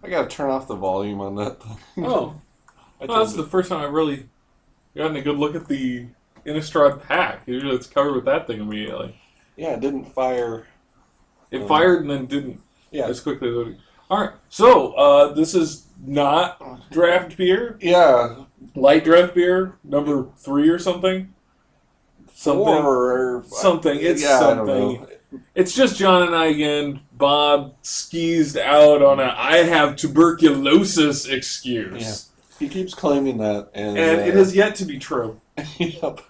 I gotta turn off the volume on that thing. Oh. Well, that's the first time I've really gotten a good look at the Innistrad pack. Usually it's covered with that thing immediately. Yeah, it didn't fire. It fired and then didn't Yeah. as quickly as it. Alright, so this is not draft beer. Yeah. Light draft beer, number 3 or something. Something. It's yeah, something. I don't know. It's just John and I again. Bob skeezed out on a I have tuberculosis excuse. Yeah. He keeps claiming that. And it has yet to be true. Yep.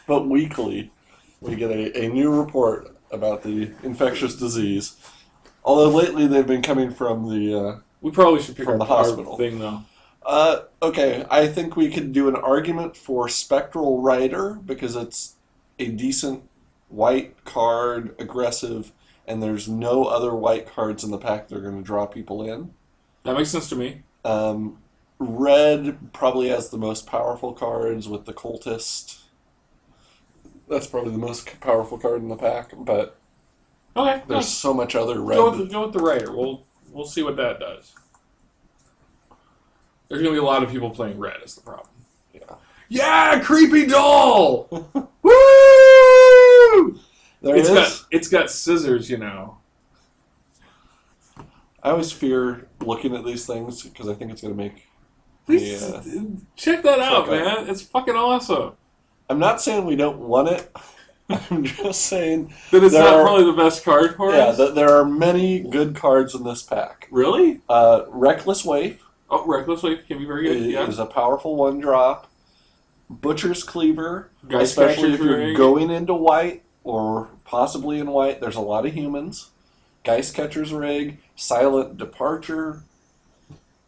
But weekly, we get a new report about the infectious disease. Although lately they've been coming from the... we probably should pick from our the hospital thing, though. Okay, I think we could do an argument for Spectral Rider, because it's a decent white card, aggressive, and there's no other white cards in the pack that are going to draw people in. That makes sense to me. Red probably has the most powerful cards with the Cultist. That's probably the most powerful card in the pack, but okay, there's so much other red. Go with the Rider. We'll see what that does. There's going to be a lot of people playing red is the problem. Yeah. Yeah, creepy doll! Woo! It's got scissors, you know. I always fear looking at these things because I think it's going to make... check that out, man. It's fucking awesome. I'm not saying we don't want it. I'm just saying... that it's not probably the best card for us? Yeah, there are many good cards in this pack. Really? Reckless Waif. Oh, Reckless Waif can be very good. It is a powerful 1-drop. Butcher's Cleaver, Geist especially if Catcher's you're Rig. going into white or possibly in white. There's a lot of humans. Geist Catcher's Rig, Silent Departure,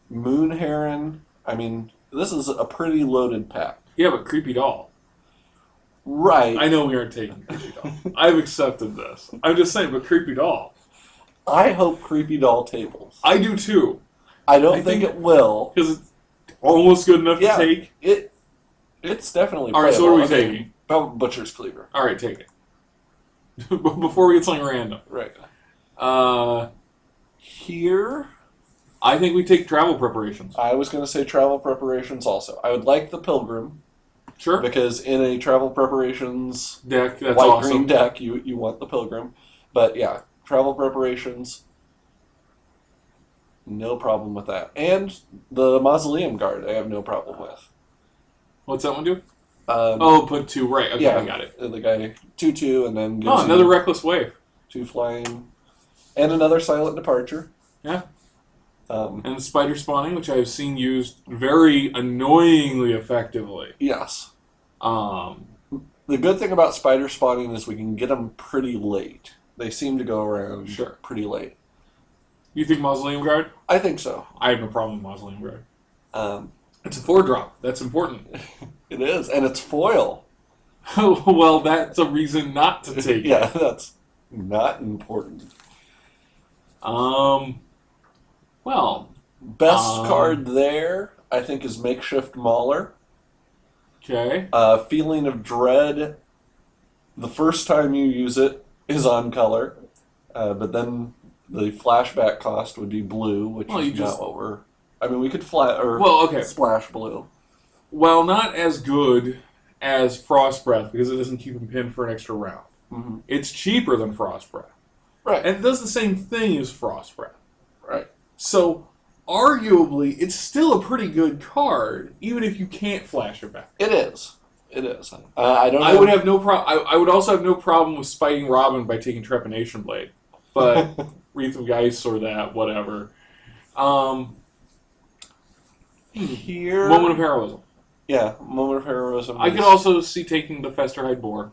Moon Heron. I mean, this is a pretty loaded pack. Yeah, but Creepy Doll. Right. I know we aren't taking Creepy Doll. I've accepted this. I'm just saying, but Creepy Doll. I hope Creepy Doll tables. I do too. I don't think it will. Because it's almost good enough to take. It's definitely all right, so what are we taking? Butcher's Cleaver. All right, take it. Before we get something random. Right. Here, I think we take Travel Preparations. I was going to say Travel Preparations also. I would like the Pilgrim. Sure. Because in a Travel Preparations deck, that's white-green deck, you want the Pilgrim. But yeah, Travel Preparations, no problem with that. And the Mausoleum Guard, I have no problem with. What's that one do? Put put 2, right. Okay, yeah, I got it. The guy, 2/2, and then gives another Reckless Wave. 2 flying. And another Silent Departure. Yeah. And Spider Spawning, which I've seen used very annoyingly effectively. Yes. The good thing about Spider Spawning is we can get them pretty late. They seem to go around pretty late. You think Mausoleum Guard? I think so. I have no problem with Mausoleum Guard. It's a 4-drop. That's important. It is, and it's foil. Well, that's a reason not to take it. Yeah, that's not important. Well, best card there, I think, is Makeshift Mauler. Okay. Feeling of Dread. The first time you use it is on color, but then the flashback cost would be blue, which is not what we're... I mean, we could splash blue. Well, not as good as Frost Breath because it doesn't keep him pinned for an extra round. Mm-hmm. It's cheaper than Frost Breath. Right. And it does the same thing as Frost Breath. Right. So, arguably, it's still a pretty good card, even if you can't flash it back. It is. It is. I would have no problem. I would also have no problem with spiting Robin by taking Trepanation Blade, but Wreath of Geist or that, whatever. Here, Moment of Heroism. Yeah, Moment of Heroism. I could also see taking the Festerhide Boar.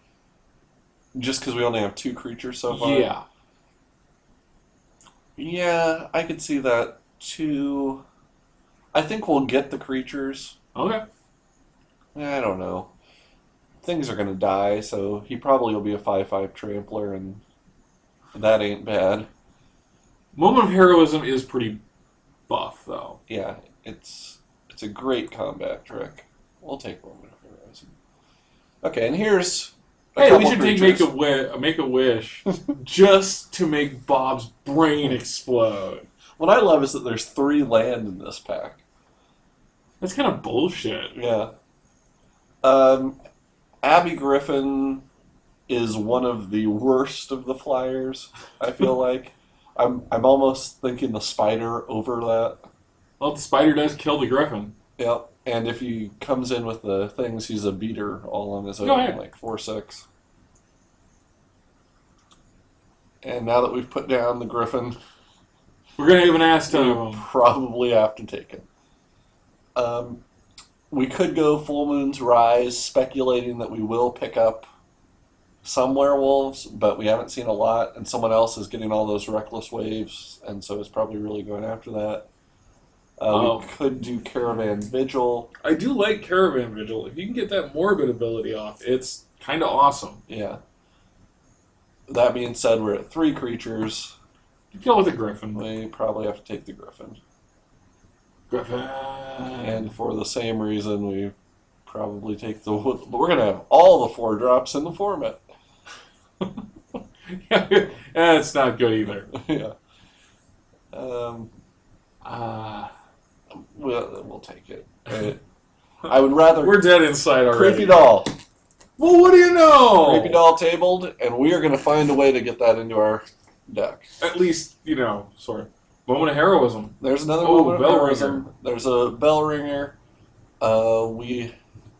Just because we only have 2 creatures so far? Yeah. Yeah, I could see that too. I think we'll get the creatures. Okay. I don't know. Things are going to die, so he probably will be a 5/5 trampler, and that ain't bad. Moment of Heroism is pretty buff, though. Yeah, it's a great combat trick. We'll take Moment of Heroism. Okay, and here's we should take Make a Wish just to make Bob's brain explode. What I love is that there's 3 land in this pack. That's kind of bullshit. Yeah. Abby Griffin is one of the worst of the flyers, I feel like. I'm almost thinking the spider over that. Well, the spider does kill the griffin. Yep. And if he comes in with the things, he's a beater all on his Go own, ahead. like 4/6. And now that we've put down the griffin, We're going to have an ass ton of we them. probably have to take it. We could go Full Moon's Rise, speculating that we will pick up some werewolves, but we haven't seen a lot, and someone else is getting all those reckless waves, and so is probably really going after that. We could do Caravan Vigil. I do like Caravan Vigil. If you can get that morbid ability off, it's kind of awesome. Yeah. That being said, we're at 3 creatures. You kill with a griffin. We probably have to take the griffin. Griffin. And for the same reason, we probably take the wood. We're going to have all the 4 drops in the format. Yeah, that's not good either. Yeah. We'll take it. I would rather... We're dead inside already. Creepy Doll. Well, what do you know? Creepy Doll tabled, and we are going to find a way to get that into our deck. At least, sort of. Moment of heroism. There's another Oh, moment of bell heroism. ringer. There's a bell ringer. The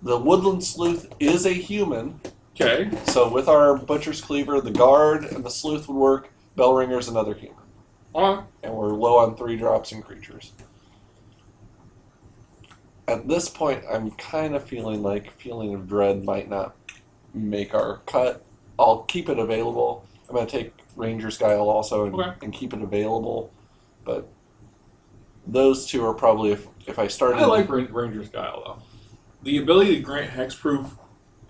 Woodland Sleuth is a human. Okay. So with our Butcher's Cleaver, the Guard and the Sleuth would work. Bell ringer's another human. And we're low on 3 drops and creatures. At this point, I'm kind of feeling like Feeling of Dread might not make our cut. I'll keep it available. I'm going to take Ranger's Guile also and keep it available. But those 2 are probably, if I started... I like Ranger's Guile, though. The ability to grant hexproof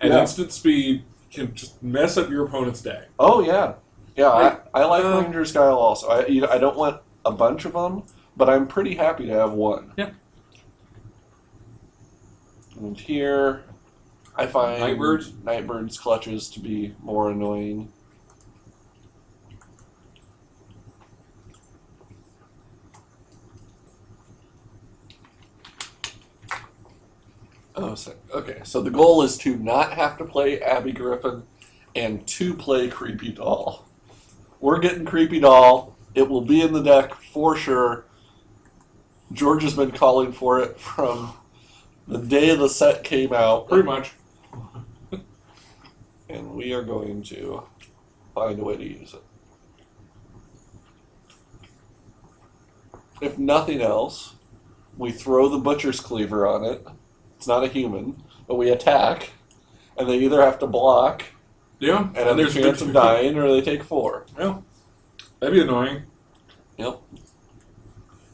at instant speed can just mess up your opponent's day. Oh, yeah. Yeah, I like Ranger's Guile also. I don't want a bunch of them, but I'm pretty happy to have 1. Yeah. And here, I find Nightbirds? Nightbird's clutches to be more annoying. Okay, so the goal is to not have to play Abby Griffin and to play Creepy Doll. We're getting Creepy Doll. It will be in the deck for sure. George has been calling for it from the day the set came out. Pretty much. And we are going to find a way to use it. If nothing else, we throw the Butcher's Cleaver on it. It's not a human, but we attack, and they either have to block Yeah. and have a chance of dying, or they take 4. Yeah. That'd be annoying. Yep.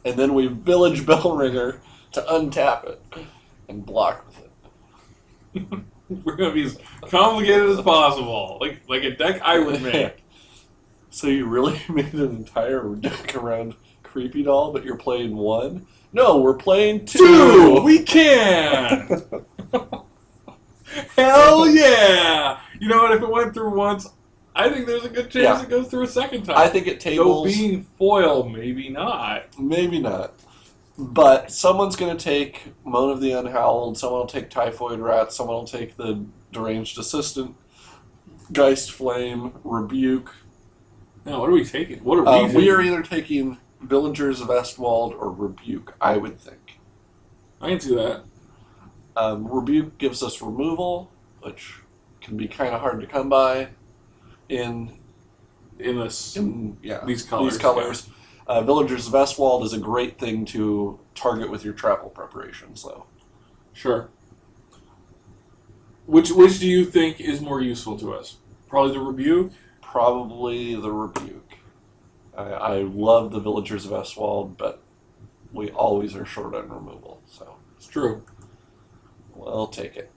And then we Village Bellringer to untap it and block with it. We're going to be as complicated as possible. Like a deck I would make. So you really made an entire deck around Creepy Doll, but you're playing 1? No, we're playing 2! We can! Hell yeah! You know what? If it went through once, I think there's a good chance it goes through a second time. I think it tables... Though being foil, maybe not. Maybe not. But someone's going to take Moan of the Unhowled, someone will take Typhoid Rat, someone will take the Deranged Assistant, Geist Flame, Rebuke. Now, what are we taking? What are we taking? We are either taking Villagers of Estwald or Rebuke, I would think. I can see that. Rebuke gives us removal, which can be kind of hard to come by in these colors. Villagers of Estwald is a great thing to target with your travel preparations, though. Sure. Which do you think is more useful to us? Probably the Rebuke? Probably the Rebuke. I love the Villagers of Estwald, but we always are short on removal, so... It's true. We'll take it.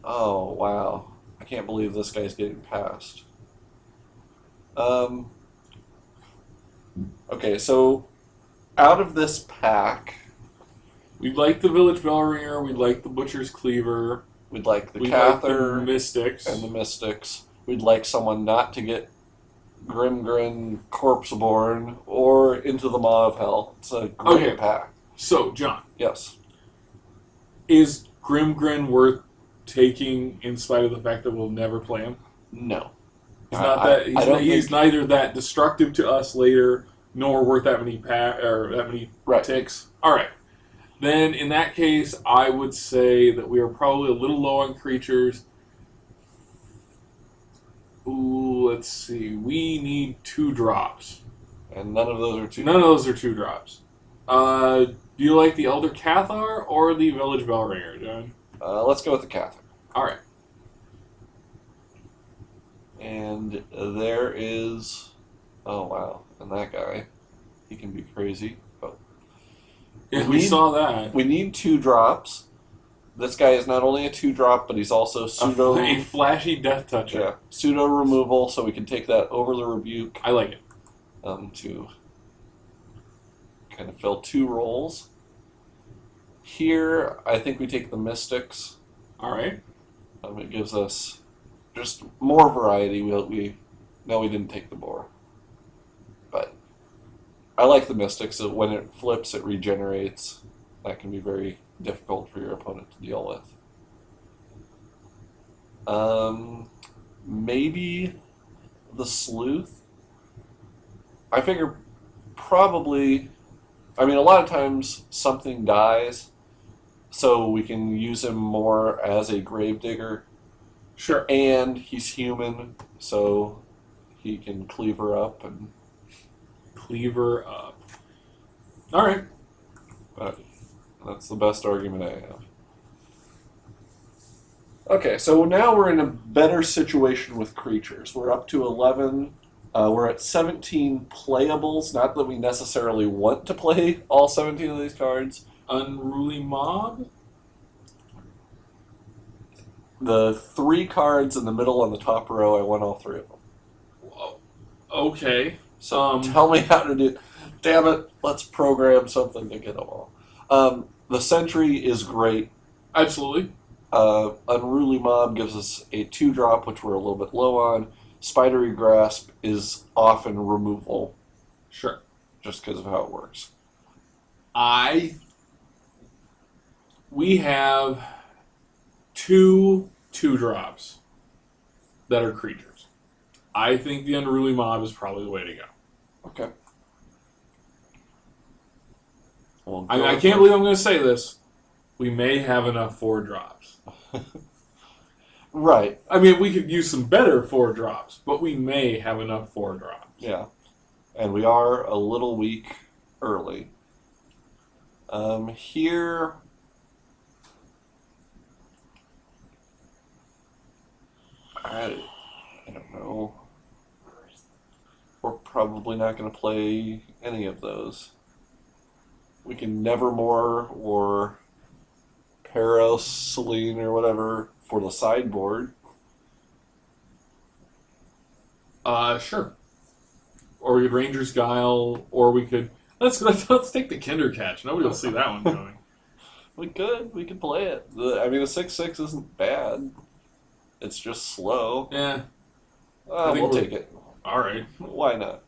Oh, wow. I can't believe this guy's getting passed. Okay, so out of this pack... We'd like the Village Bellringer, we'd like the Butcher's Cleaver. We'd like the we'd Cather like the Mystics. and the Mystics. We'd like someone not to get Grimgrin, Corpseborn, or Into the Maw of Hell. It's a great pack. So, John. Yes. Is Grimgrin worth taking in spite of the fact that we'll never play him? No. He's neither that destructive to us later, nor worth that many ticks. All right. Then, in that case, I would say that we are probably a little low on creatures. Ooh, let's see. We need 2 drops. And none of those are 2 None of those are 2 drops. Do you like the Elder Cathar or the Village Bellringer, John? Let's go with the Cathar. All right. And there is... Oh, wow. And that guy, he can be crazy. But Yeah, we saw that. We need 2 drops. This guy is not only a 2-drop, but he's also pseudo... A flashy Death Toucher. Yeah, pseudo removal, so we can take that over the Rebuke. I like it. To kind of fill 2 roles. Here, I think we take the Mystics. All right. It gives us just more variety. We didn't take the Boar. But I like the Mystics. So when it flips, it regenerates. That can be very difficult for your opponent to deal with. Maybe the Sleuth. I figure probably... I mean, a lot of times something dies, so we can use him more as a Gravedigger. Sure. And he's human, so he can cleaver up. Cleaver up. All right. But that's the best argument I have. Okay, so now we're in a better situation with creatures. We're up to 11. We're at 17 playables. Not that we necessarily want to play all 17 of these cards. Unruly Mob? The 3 cards in the middle on the top row, I want all 3 of them. Whoa. Okay. So tell me how to do... Damn it, let's program something to get them all. The Sentry is great. Absolutely. Unruly Mob gives us a 2-drop, which we're a little bit low on. Spidery Grasp is often removal. Sure. Just because of how it works. We have 2 2-drops that are creatures. I think the Unruly Mob is probably the way to go. Okay. Well, I can't believe I'm going to say this. We may have enough 4-drops. Right. I mean, we could use some better 4-drops, but we may have enough 4-drops. Yeah. And we are a little weak early. Here... I don't know. We're probably not going to play any of those. We can Nevermore or Peros, Celine, or whatever for the sideboard. Sure. Or we could Ranger's Guile, or we could... Let's take the Kinder Catch. Nobody will see that one coming. We could play it. The 6/6 isn't bad. It's just slow. Yeah. We'll take it. All right. Why not?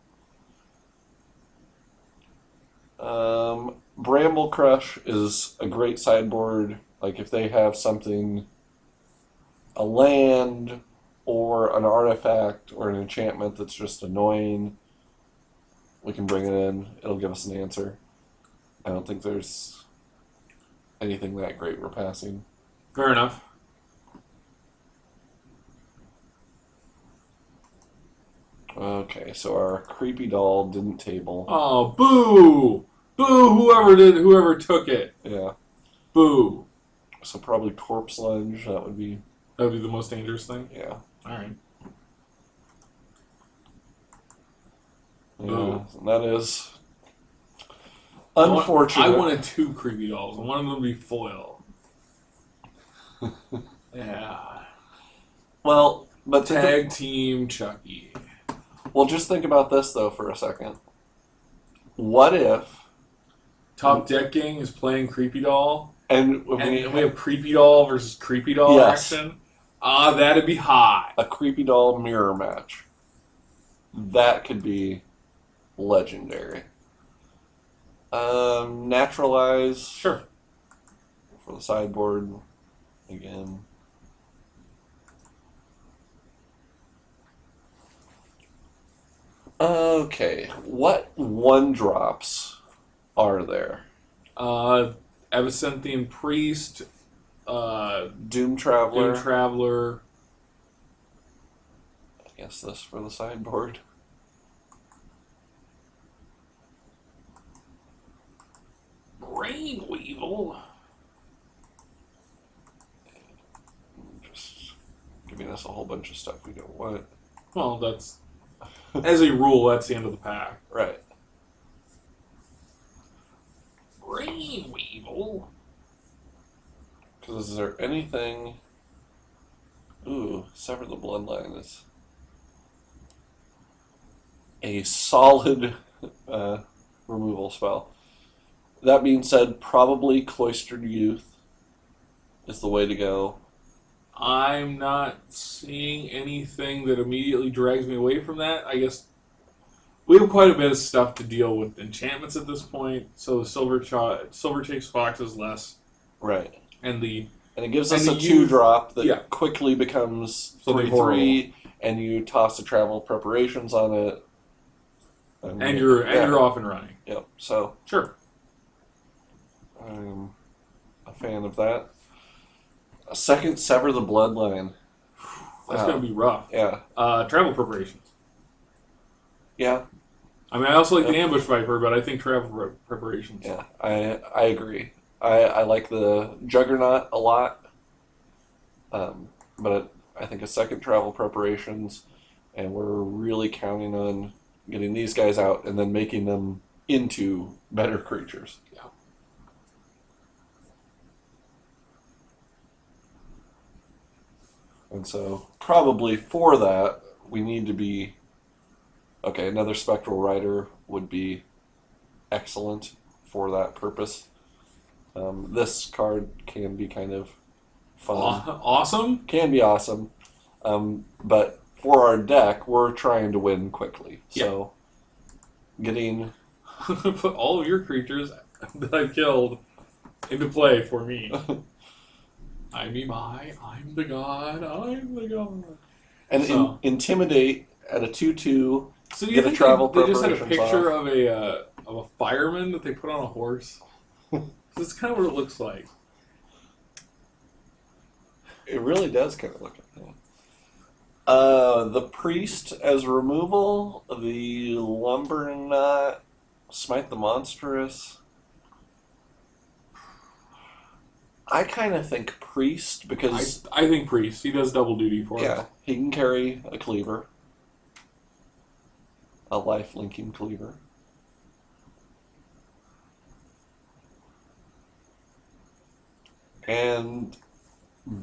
Bramble Crush is a great sideboard. Like if they have something, a land or an artifact or an enchantment that's just annoying, we can bring it in. It'll give us an answer. I don't think there's anything that great we're passing. Fair enough. Okay, so our creepy doll didn't table. Oh, boo! Boo! Whoever took it. Yeah. Boo. So probably Corpse Lunge. That would be the most dangerous thing? Yeah. All right. Yeah, that is unfortunate. I wanted 2 creepy dolls. I wanted them to be foil. Yeah. Well, but Tag Team Chucky. Well, just think about this, though, for a second. What if... Top Deck Gang is playing Creepy Doll, and we have Creepy Doll versus Creepy Doll action? That'd be hot. A Creepy Doll mirror match. that could be legendary. Naturalize. Sure. For the sideboard again. Okay, what 1-drops are there? Absinthian Priest, Doom Traveler. Doom Traveler. I guess this for the sideboard. Brain Weevil. Just giving us a whole bunch of stuff we don't want. Well, that's... As a rule, that's the end of the pack. Right. Brain Weevil. Because is there anything... Ooh, Sever the Bloodline is a solid removal spell. That being said, probably Cloistered Youth is the way to go. I'm not seeing anything that immediately drags me away from that. I guess we have quite a bit of stuff to deal with enchantments at this point, so the Silver Chase Fox is less. Right. And it gives us a 2-drop that quickly becomes 3/3, and you toss the travel preparations on it. And you're off and running. Yep, so. Sure. I'm a fan of that. A second Sever the Bloodline. That's going to be rough. Yeah. Travel preparations. Yeah. I mean, I also like the Ambush Viper, but I think travel preparations. Yeah, I agree. I like the Juggernaut a lot, but I think a second travel preparations, and we're really counting on getting these guys out and then making them into better creatures. Yeah. And so, probably for that, we need to be... Okay, another Spectral Rider would be excellent for that purpose. This card can be kind of fun. Awesome? Can be awesome. But for our deck, we're trying to win quickly. So, getting... Put all of your creatures that I've killed into play for me. I'm the god, I'm the god. And Intimidate at a 2/2. So do you think they just had a picture of a fireman that they put on a horse? That's kind of what it looks like. It really does kind of look like that. The Priest as removal, the Lumbernut, Smite the Monstrous. I kind of think Priest because... I think Priest. He does double duty for us. Yeah, he can carry a cleaver. A life-linking cleaver. And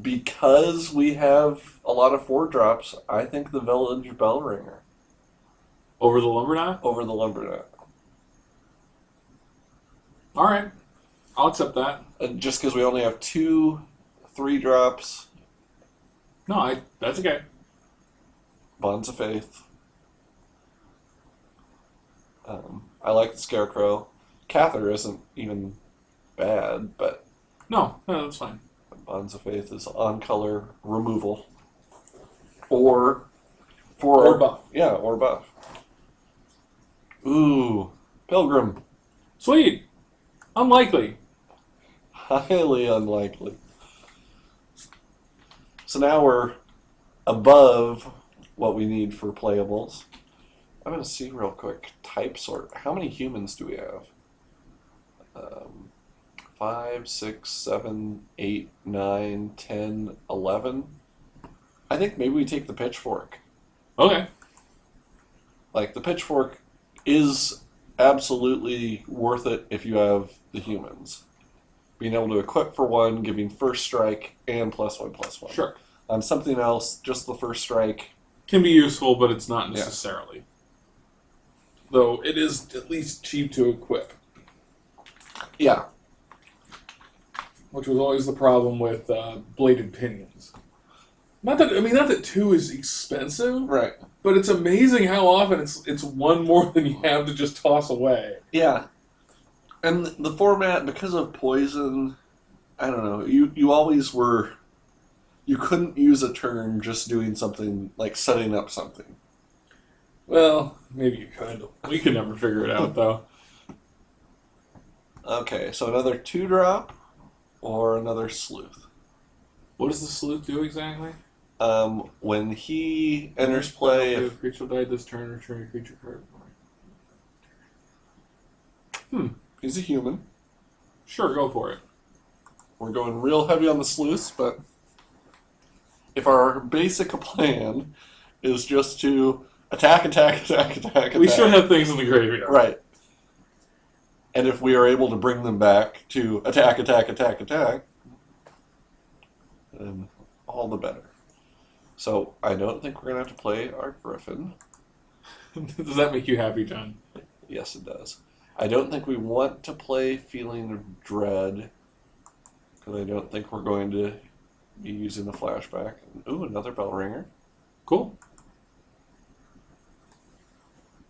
because we have a lot of 4-drops, I think the Village Bellringer. Over the Lumbernut? Over the Lumbernut. All right. I'll accept that. Just because we only have 2 3-drops. No, that's okay. Bonds of Faith. I like the Scarecrow. Cather isn't even bad, but... No, that's fine. Bonds of Faith is on-color removal. Or buff. Yeah, or buff. Ooh, Pilgrim. Sweet. Unlikely. Highly unlikely. So now we're above what we need for playables. I'm going to see real quick. Type sort. How many humans do we have? 5, 6, 7, 8, 9, 10, 11. I think maybe we take the Pitchfork. Okay. Like, the Pitchfork is absolutely worth it if you have the humans. Being able to equip for 1, giving first strike, and +1/+1. Sure. On something else, just the first strike. Can be useful, but it's not necessarily. Yeah. Though it is at least cheap to equip. Yeah. Which was always the problem with Bladed Pinions. Not that 2 is expensive, right? But it's amazing how often it's one more than you have to just toss away. Yeah, and the format, because of poison, I don't know. You always were. You couldn't use a turn just doing something like setting up something. Well, maybe you could. We could never figure it out, though. Okay, so another 2-drop or another sleuth. What does the sleuth do exactly? When he enters play, if a creature died this turn, return a creature card. He's a human. Sure, go for it. We're going real heavy on the sleuths, but if our basic plan is just to attack, we should have things in the graveyard. Right. And if we are able to bring them back to attack, then all the better. So I don't think we're going to have to play our Griffin. Does that make you happy, John? Yes, it does. I don't think we want to play Feeling of Dread, because I don't think we're going to be using the flashback. Ooh, another bell ringer. Cool.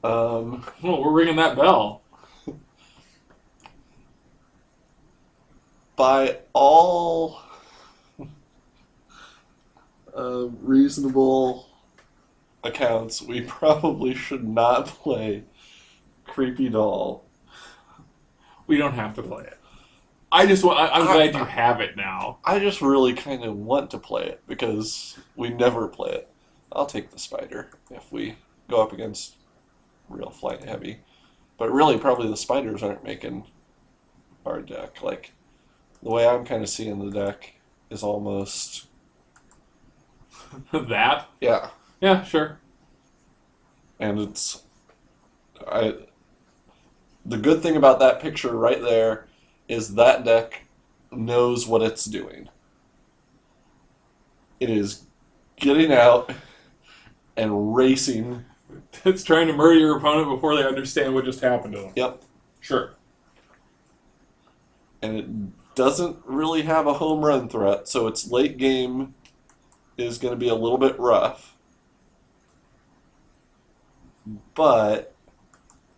Well, we're ringing that bell. By all reasonable accounts, we probably should not play Creepy Doll. We don't have to play it. I'm glad you have it now. I just really kind of want to play it because we never play it. I'll take the spider if we go up against real flight heavy. But really, probably the spiders aren't making our deck. Like, the way I'm kind of seeing the deck is almost... that? Yeah. Yeah, sure. And it's... The good thing about that picture right there is that deck knows what it's doing. It is getting out and racing. It's trying to murder your opponent before they understand what just happened to them. Yep. Sure. And it doesn't really have a home run threat, so its late game is going to be a little bit rough. But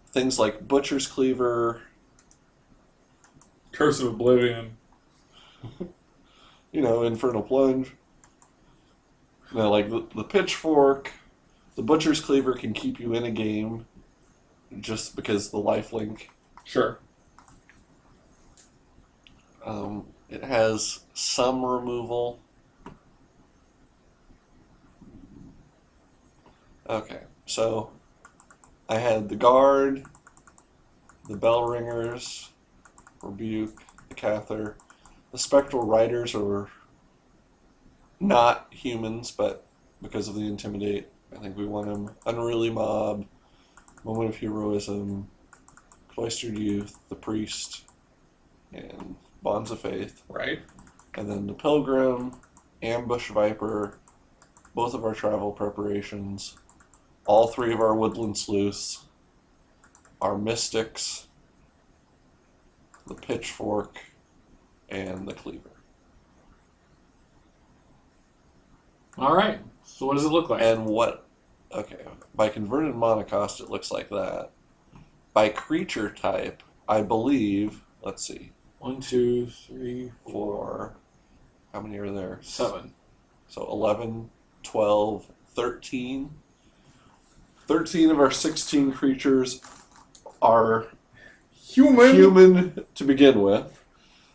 things like Butcher's Cleaver, Curse of Oblivion, Infernal Plunge, like the Pitchfork, the Butcher's Cleaver can keep you in a game just because the lifelink. Sure. It has some removal. Okay, so I had the Guard, the Bell Ringers, Rebuke, the Cather. The Spectral Riders are not humans, but because of the Intimidate, I think we want them. Unruly Mob, Moment of Heroism, Cloistered Youth, the Priest, and Bonds of Faith. Right. And then the Pilgrim, Ambush Viper, both of our travel preparations, all 3 of our Woodland Sleuths, our Mystics, the Pitchfork, and the Cleaver. All right. So what does it look like? And by converted monocost, it looks like that. By creature type, I believe, let's see. 1, 2, 3, 4. How many are there? 7. So 11, 12, 13. 13 of our 16 creatures are human to begin with.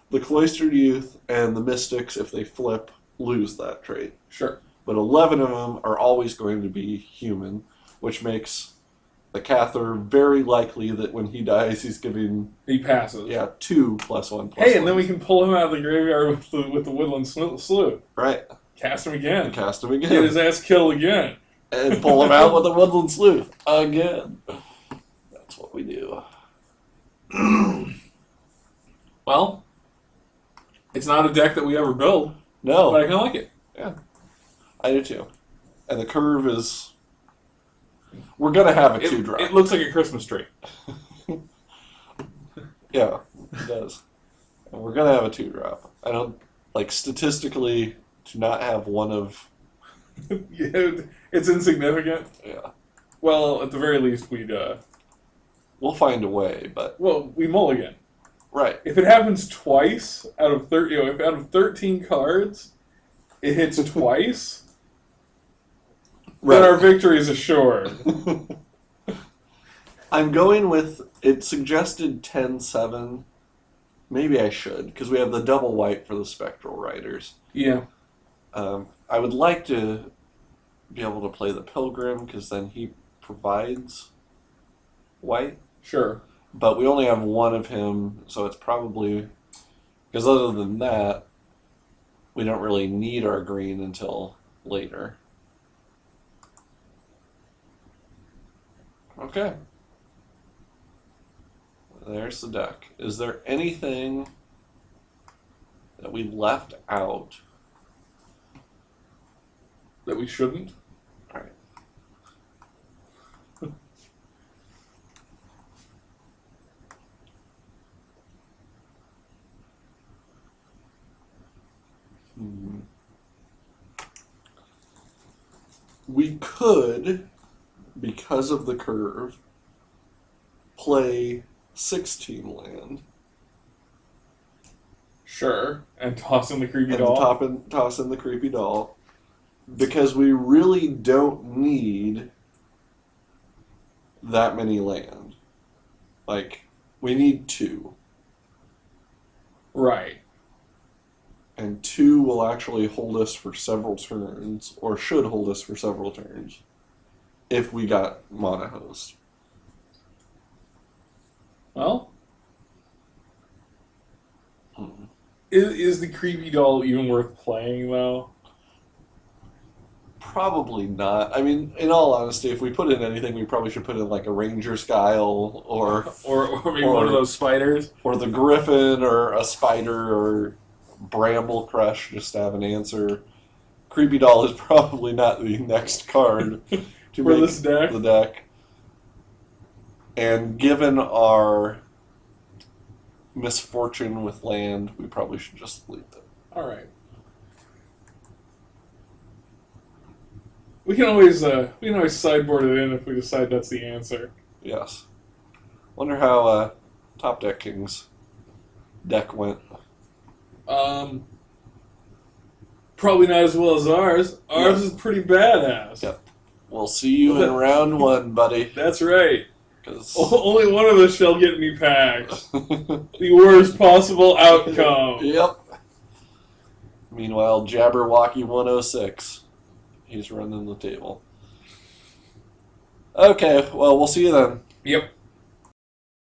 The Cloistered Youth and the Mystics, if they flip, lose that trait. Sure. But 11 of them are always going to be human, which makes the Cather very likely that when he dies, he passes. Yeah, 2 +1 Hey, and then we can pull him out of the graveyard with the Woodland Sleuth. Right. Cast him again. Get his ass killed again. And pull him out with the Woodland Sleuth again. That's what we do. Well, it's not a deck that we ever build. No. But I kind of like it. Yeah. I do too. And the curve is... We're going to have a 2-drop. It looks like a Christmas tree. Yeah, it does. And we're going to have a 2-drop. I don't... statistically, to not have one of Yeah, it's insignificant. Yeah. Well, at the very least, we'll find a way, but we mulligan. Right. If it happens twice out of if out of 13 cards, it hits twice, then our victory is assured. I'm going with, it suggested 10-7. Maybe I should, because we have the double white for the Spectral Riders. Yeah. I would like to be able to play the Pilgrim, because then he provides white. Sure. But we only have one of him, so it's probably... Because other than that, we don't really need our green until later. Okay. There's the deck. Is there anything that we left out? That we shouldn't? All right. We could, because of the curve, play 16 land. Sure. And toss in the creepy doll. Toss in the creepy doll. Because we really don't need that many land. Like, we need 2. Right. And 2 will actually hold us for several turns, or should hold us for several turns, if we got Mana Host. Well, is the creepy doll even worth playing, though? Probably not. I mean, in all honesty, if we put in anything, we probably should put in like a Ranger's Guile or maybe one of those spiders, or the Griffin, or a Spider, or Bramble Crush, just to have an answer. Creepy Doll is probably not the next card to for this deck. The deck. And given our misfortune with land, we probably should just leave it. All right. We can always sideboard it in if we decide that's the answer. Yes. Wonder how Top Deck King's deck went. Probably not as well as ours. Ours is pretty badass. Yep. We'll see you in round 1, buddy. That's right. 'Cause... Only one of us shall get me packed. The worst possible outcome. Yep. Meanwhile, Jabberwocky 106. He's running the table. Okay, well, we'll see you then. Yep.